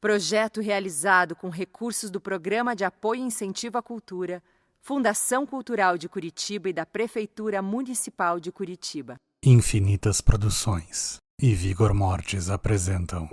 Projeto realizado com recursos do Programa de Apoio e Incentivo à Cultura, Fundação Cultural de Curitiba e da Prefeitura Municipal de Curitiba. Infinitas Produções e Vigor Mortis apresentam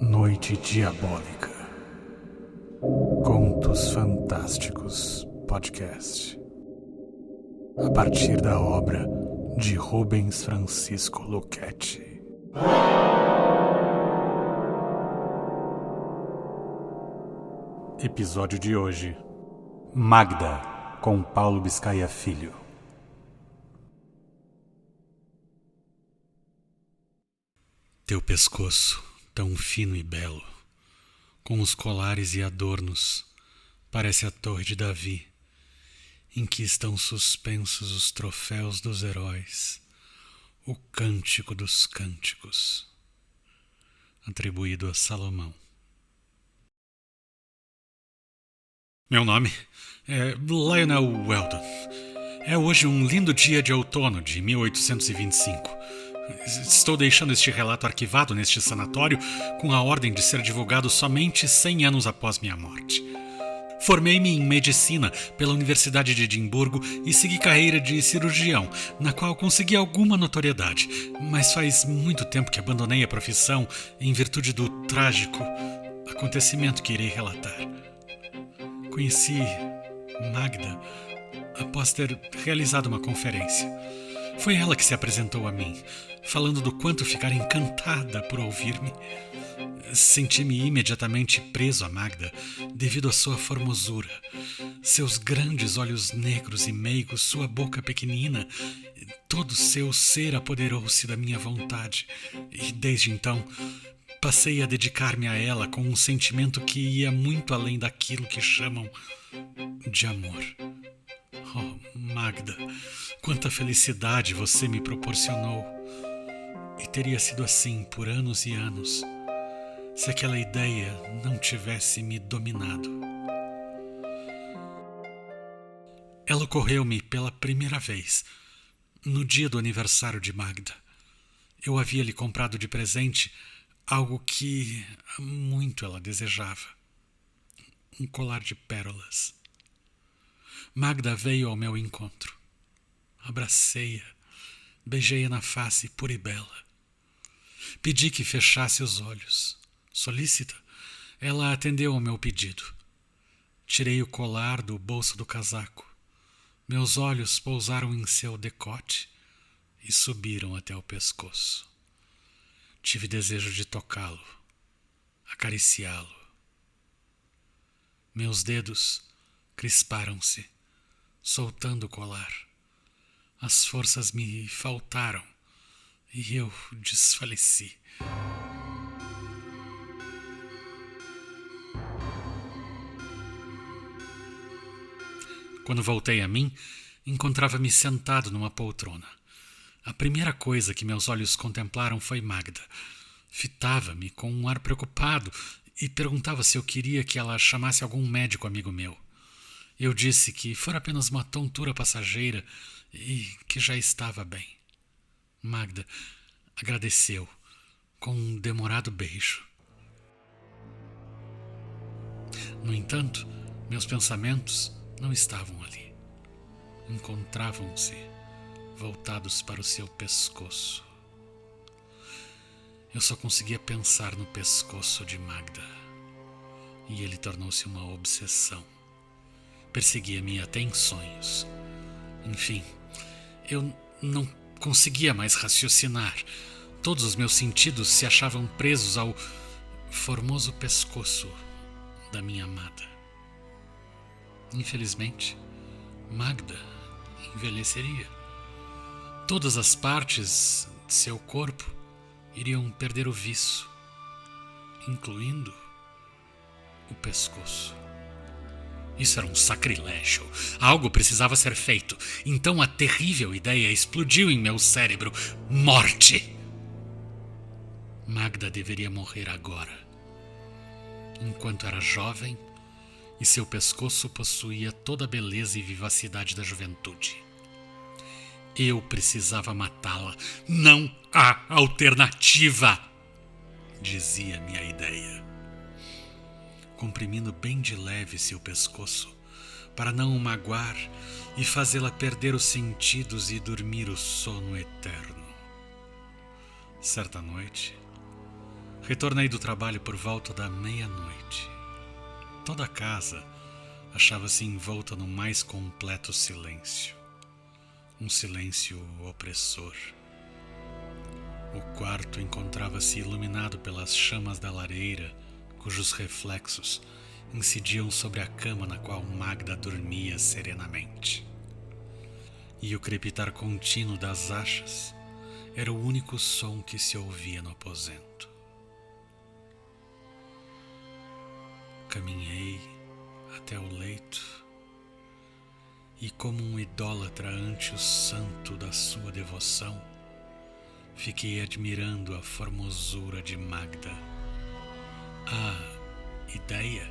Noite Diabólica. Contos Fantásticos Podcast. A partir da obra de Rubens Francisco Lucchetti. Episódio de hoje: Magda, com Paulo Biscaia Filho. Teu pescoço, tão fino e belo, com os colares e adornos, parece a torre de Davi, em que estão suspensos os troféus dos heróis, o cântico dos cânticos, atribuído a Salomão. Meu nome é Lionel Weldon. É hoje um lindo dia de outono de 1825. Estou deixando este relato arquivado neste sanatório com a ordem de ser divulgado somente 100 anos após minha morte. Formei-me em medicina pela Universidade de Edimburgo e segui carreira de cirurgião, na qual consegui alguma notoriedade, mas faz muito tempo que abandonei a profissão em virtude do trágico acontecimento que irei relatar. Conheci Magda após ter realizado uma conferência. Foi ela que se apresentou a mim, falando do quanto ficara encantada por ouvir-me. Senti-me imediatamente preso a Magda devido à sua formosura, seus grandes olhos negros e meigos, sua boca pequenina. Todo seu ser apoderou-se da minha vontade e desde então passei a dedicar-me a ela com um sentimento que ia muito além daquilo que chamam de amor. Oh, Magda, quanta felicidade você me proporcionou! E teria sido assim por anos e anos, se aquela ideia não tivesse me dominado. Ela ocorreu-me pela primeira vez, no dia do aniversário de Magda. Eu havia lhe comprado de presente algo que há muito ela desejava: um colar de pérolas. Magda veio ao meu encontro. Abracei-a, beijei-a na face pura e bela. Pedi que fechasse os olhos. Solícita, ela atendeu ao meu pedido. Tirei o colar do bolso do casaco. Meus olhos pousaram em seu decote e subiram até o pescoço. Tive desejo de tocá-lo, acariciá-lo. Meus dedos crisparam-se, soltando o colar. As forças me faltaram e eu desfaleci. Quando voltei a mim, encontrava-me sentado numa poltrona. A primeira coisa que meus olhos contemplaram foi Magda. Fitava-me com um ar preocupado e perguntava se eu queria que ela chamasse algum médico amigo meu. Eu disse que fora apenas uma tontura passageira e que já estava bem. Magda agradeceu com um demorado beijo. No entanto, meus pensamentos não estavam ali. Encontravam-se voltados para o seu pescoço. Eu só conseguia pensar no pescoço de Magda, e ele tornou-se uma obsessão. Perseguia-me até em sonhos. Enfim, eu não conseguia mais raciocinar. Todos os meus sentidos se achavam presos ao formoso pescoço da minha amada. Infelizmente, Magda envelheceria. Todas as partes de seu corpo iriam perder o viço, incluindo o pescoço. Isso era um sacrilégio. Algo precisava ser feito. Então a terrível ideia explodiu em meu cérebro. Morte! Magda deveria morrer agora, enquanto era jovem e seu pescoço possuía toda a beleza e vivacidade da juventude. Eu precisava matá-la. Não há alternativa. dizia-me a ideia. Comprimindo bem de leve seu pescoço, para não o magoar e fazê-la perder os sentidos e dormir o sono eterno. Certa noite, retornei do trabalho por volta da meia-noite. Toda a casa achava-se envolta no mais completo silêncio. Um silêncio opressor. O quarto encontrava-se iluminado pelas chamas da lareira, cujos reflexos incidiam sobre a cama na qual Magda dormia serenamente. E o crepitar contínuo das achas era o único som que se ouvia no aposento. Caminhei até o leito e, como um idólatra ante o santo da sua devoção, fiquei admirando a formosura de Magda. A ideia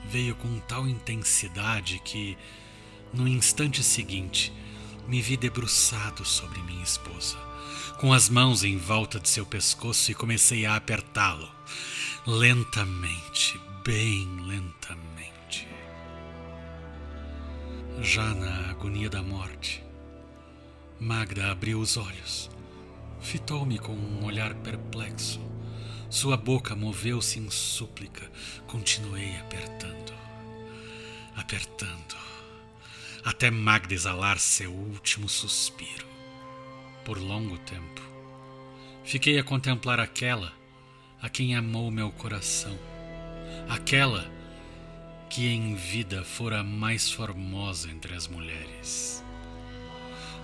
veio com tal intensidade que, no instante seguinte, me vi debruçado sobre minha esposa, com as mãos em volta de seu pescoço, e comecei a apertá-lo, lentamente, bem lentamente. Já na agonia da morte, Magda abriu os olhos, fitou-me com um olhar perplexo. Sua boca moveu-se em súplica. Continuei apertando, até Magda exalar seu último suspiro. Por longo tempo, fiquei a contemplar aquela a quem amou meu coração, aquela que em vida fora a mais formosa entre as mulheres.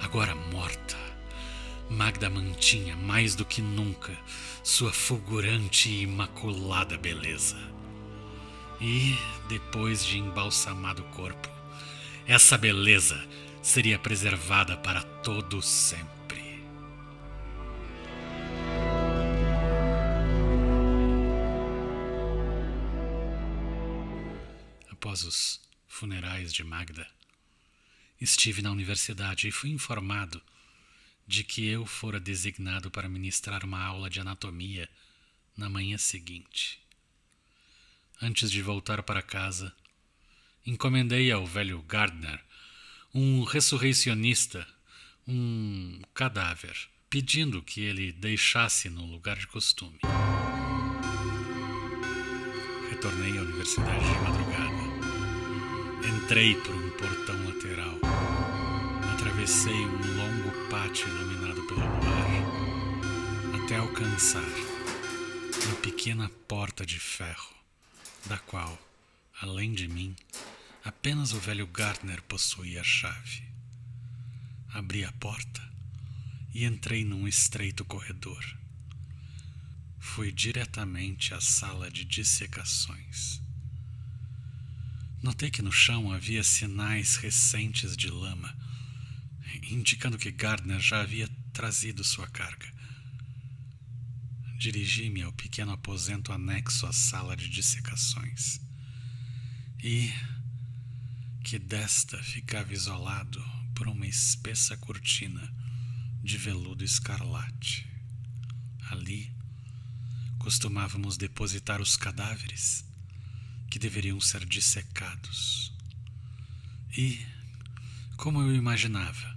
Agora morta, Magda mantinha mais do que nunca sua fulgurante e imaculada beleza. E, depois de embalsamado o corpo, essa beleza seria preservada para todo sempre. Após os funerais de Magda, estive na universidade e fui informado de que eu fora designado para ministrar uma aula de anatomia na manhã seguinte. Antes de voltar para casa, encomendei ao velho Gardner, um ressurreicionista, um cadáver, pedindo que ele deixasse no lugar de costume. Retornei à universidade de madrugada. Entrei por um portão lateral. Atravessei um longo pátio iluminado pelo luar, até alcançar uma pequena porta de ferro, da qual, além de mim, apenas o velho Gardner possuía a chave. Abri a porta e entrei num estreito corredor. Fui diretamente à sala de dissecações. Notei que no chão havia sinais recentes de lama, indicando que Gardner já havia trazido sua carga. Dirigi-me ao pequeno aposento anexo à sala de dissecações e, que desta ficava isolado por uma espessa cortina de veludo escarlate. Ali costumávamos depositar os cadáveres que deveriam ser dissecados. E, como eu imaginava,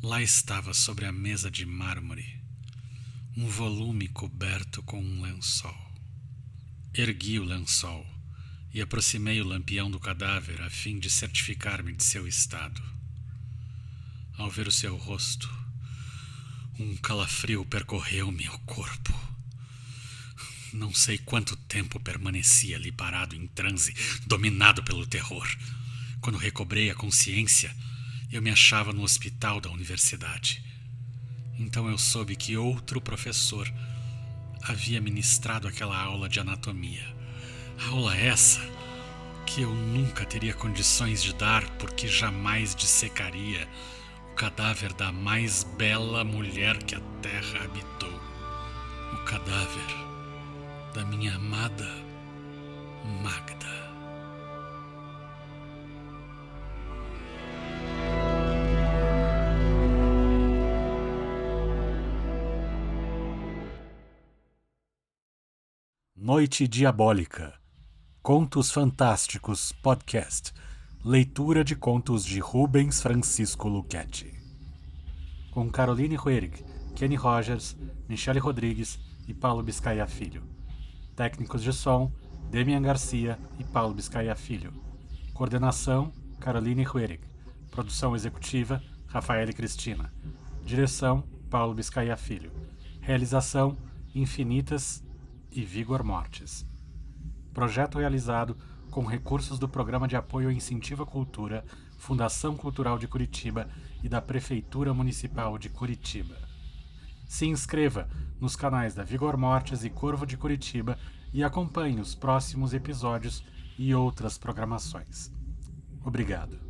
lá estava sobre a mesa de mármore um volume coberto com um lençol. Ergui o lençol e aproximei o lampião do cadáver a fim de certificar-me de seu estado. Ao ver o seu rosto, um calafrio percorreu-me o corpo. Não sei quanto tempo permaneci ali parado em transe, dominado pelo terror. Quando recobrei a consciência, eu me achava no hospital da universidade. Então eu soube que outro professor havia ministrado aquela aula de anatomia. Aula essa que eu nunca teria condições de dar, porque jamais dissecaria o cadáver da mais bela mulher que a terra habitou. O cadáver da minha amada Magda. Noite Diabólica, Contos Fantásticos Podcast, leitura de contos de Rubens Francisco Luchetti. Com Caroline Ruerig, Kenny Rogers, Michele Rodrigues e Paulo Biscaia Filho. Técnicos de som, Demian Garcia e Paulo Biscaia Filho. Coordenação, Caroline Ruerig. Produção executiva, Rafael e Cristina. Direção, Paulo Biscaia Filho. Realização, Infinitas e Vigor Mortis. Projeto realizado com recursos do Programa de Apoio e Incentivo à Cultura, Fundação Cultural de Curitiba e da Prefeitura Municipal de Curitiba. Se inscreva nos canais da Vigor Mortis e Corvo de Curitiba e acompanhe os próximos episódios e outras programações. Obrigado.